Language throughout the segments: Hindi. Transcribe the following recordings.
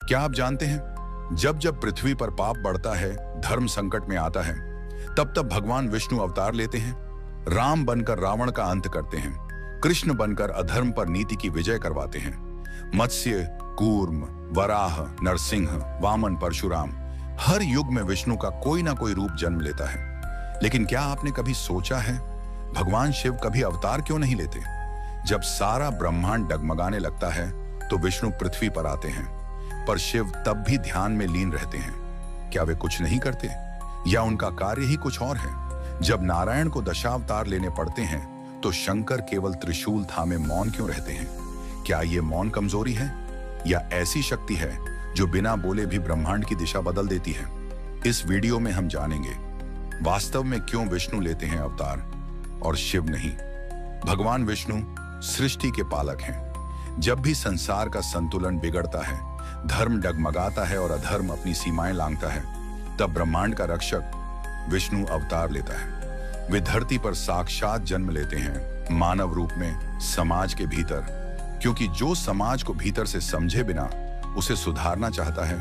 क्या आप जानते हैं, जब जब पृथ्वी पर पाप बढ़ता है, धर्म संकट में आता है, तब तब भगवान विष्णु अवतार लेते हैं। राम बनकर रावण का अंत करते हैं, कृष्ण बनकर अधर्म पर नीति की विजय करवाते हैं। मत्स्य, कूर्म, वराह, नरसिंह, वामन, परशुराम, हर युग में विष्णु का कोई ना कोई रूप जन्म लेता है। लेकिन क्या आपने कभी सोचा है, भगवान शिव कभी अवतार क्यों नहीं लेते? जब सारा ब्रह्मांड डगमगाने लगता है तो विष्णु पृथ्वी पर आते हैं, पर शिव तब भी ध्यान में लीन रहते हैं। क्या वे कुछ नहीं करते, या उनका कार्य ही कुछ और है? जब नारायण को दशावतार लेने पड़ते हैं तो शंकर केवल त्रिशूल थामे मौन क्यों रहते हैं? क्या ये मौन कमजोरी है, या ऐसी शक्ति है जो बिना बोले भी ब्रह्मांड की दिशा बदल देती है? इस वीडियो में हम जानेंगे वास्तव में क्यों विष्णु लेते हैं अवतार और शिव नहीं। भगवान विष्णु सृष्टि के पालक हैं। जब भी संसार का संतुलन बिगड़ता है, धर्म डगमगाता है और अधर्म अपनी सीमाएं लांघता है, तब ब्रह्मांड का रक्षक विष्णु अवतार लेता है। वे धरती पर साक्षात जन्म लेते हैं, मानव रूप में, समाज के भीतर, क्योंकि जो समाज को भीतर से समझे बिना उसे सुधारना चाहता है,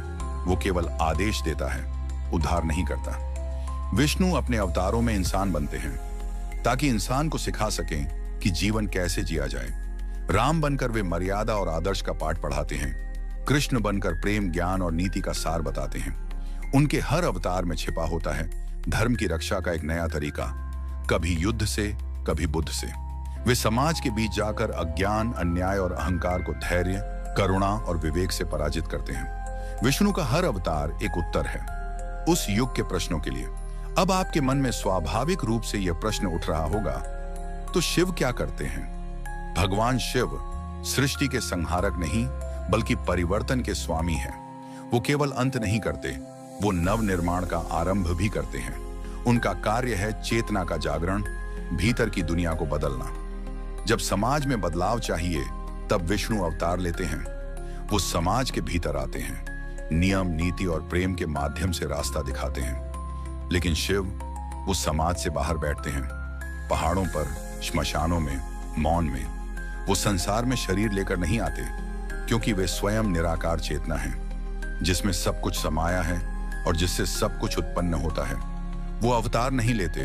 वो केवल आदेश देता है, उद्धार नहीं करता। विष्णु अपने अवतारों में इंसान बनते हैं ताकि इंसान को सिखा सकें कि जीवन कैसे जिया जाए। राम बनकर वे मर्यादा और आदर्श का पाठ पढ़ाते हैं, कृष्ण बनकर प्रेम, ज्ञान और नीति का सार बताते हैं। उनके हर अवतार में छिपा होता है धर्म की रक्षा का एक नया तरीका, कभी युद्ध से, कभी बुद्ध से। वे समाज के बीच जाकर अज्ञान, अन्याय और अहंकार को धैर्य, करुणा और विवेक से पराजित करते हैं। विष्णु का हर अवतार एक उत्तर है उस युग के प्रश्नों के लिए। अब आपके मन में स्वाभाविक रूप से यह प्रश्न उठ रहा होगा, तो शिव क्या करते हैं? भगवान शिव सृष्टि के संहारक नहीं, बल्कि परिवर्तन के स्वामी हैं। वो केवल अंत नहीं करते, वो नव निर्माण का आरंभ भी करते हैं। उनका कार्य है चेतना का जागरण, भीतर की दुनिया को बदलना। जब समाज में बदलाव चाहिए, तब विष्णु अवतार लेते हैं। वो समाज के भीतर आते हैं, नियम, नीति और प्रेम के माध्यम से रास्ता दिखाते हैं। लेकिन शिव वो समाज से बाहर बैठते हैं, पहाड़ों पर, श्मशानों में, मौन में। वो संसार में शरीर लेकर नहीं आते, क्योंकि वे स्वयं निराकार चेतना हैं, जिसमें सब कुछ समाया है और जिससे सब कुछ उत्पन्न होता है। वो अवतार नहीं लेते,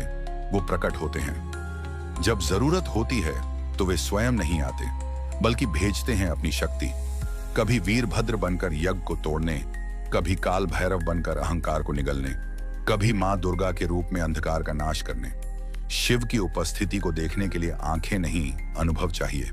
वो प्रकट होते हैं। जब जरूरत होती है तो वे स्वयं नहीं आते, बल्कि भेजते हैं अपनी शक्ति। कभी वीरभद्र बनकर यज्ञ को तोड़ने, कभी काल भैरव बनकर अहंकार को निगलने, कभी मां दुर्गा के रूप में अंधकार का नाश करने। शिव की उपस्थिति को देखने के लिए आंखें नहीं, अनुभव चाहिए।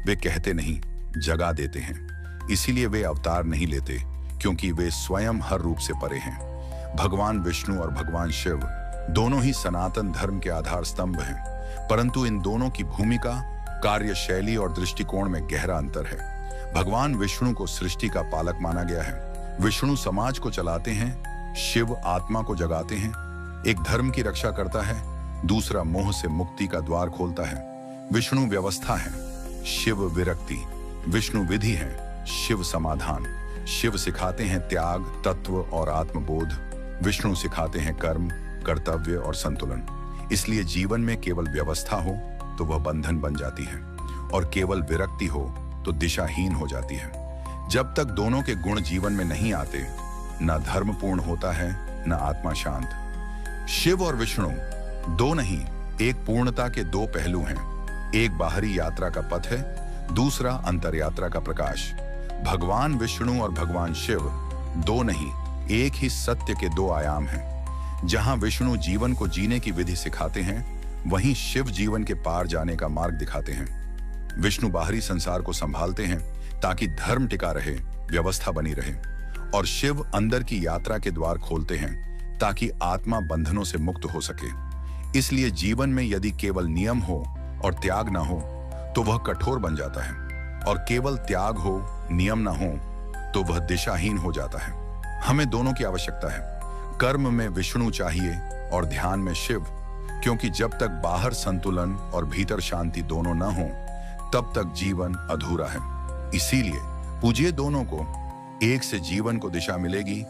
वे कहते नहीं, जगा देते हैं। इसीलिए वे अवतार नहीं लेते, क्योंकि वे स्वयं हर रूप से परे हैं। भगवान विष्णु और भगवान शिव दोनों ही सनातन धर्म के आधार स्तंभ हैं, परंतु इन दोनों की भूमिका, कार्यशैली और दृष्टिकोण में गहरा अंतर है। भगवान विष्णु को सृष्टि का पालक माना गया है। विष्णु समाज को चलाते हैं, शिव आत्मा को जगाते हैं। एक धर्म की रक्षा करता है, दूसरा मोह से मुक्ति का द्वार खोलता है। विष्णु व्यवस्था है, शिव विरक्ति। विष्णु विधि है, शिव समाधान। शिव सिखाते हैं त्याग, तत्व और आत्मबोध। विष्णु सिखाते हैं कर्म, कर्तव्य और संतुलन। इसलिए जीवन में केवल व्यवस्था हो तो वह बंधन बन जाती है, और केवल विरक्ति हो तो दिशाहीन हो जाती है। जब तक दोनों के गुण जीवन में नहीं आते, न धर्म पूर्ण होता है, न आत्मा शांत। शिव और विष्णु दो नहीं, एक पूर्णता के दो पहलू हैं। एक बाहरी यात्रा का पथ है, दूसरा अंतर यात्रा का प्रकाश। भगवान विष्णु और भगवान शिव दो नहीं, एक ही सत्य के दो आयाम हैं। जहां विष्णु जीवन को जीने की विधि सिखाते हैं, वहीं शिव जीवन के पार जाने का मार्ग दिखाते हैं। विष्णु बाहरी संसार को संभालते हैं ताकि धर्म टिका रहे, व्यवस्था बनी रहे, और शिव अंदर की यात्रा के द्वार खोलते हैं ताकि आत्मा बंधनों से मुक्त हो सके। इसलिए जीवन में यदि केवल नियम हो और त्याग ना हो तो वह कठोर बन जाता है, और केवल त्याग हो, नियम ना हो तो वह दिशाहीन हो जाता है। हमें दोनों की आवश्यकता है। कर्म में विष्णु चाहिए और ध्यान में शिव, क्योंकि जब तक बाहर संतुलन और भीतर शांति दोनों न हो, तब तक जीवन अधूरा है। इसीलिए पूजिए दोनों को, एक से जीवन को दिशा मिलेगी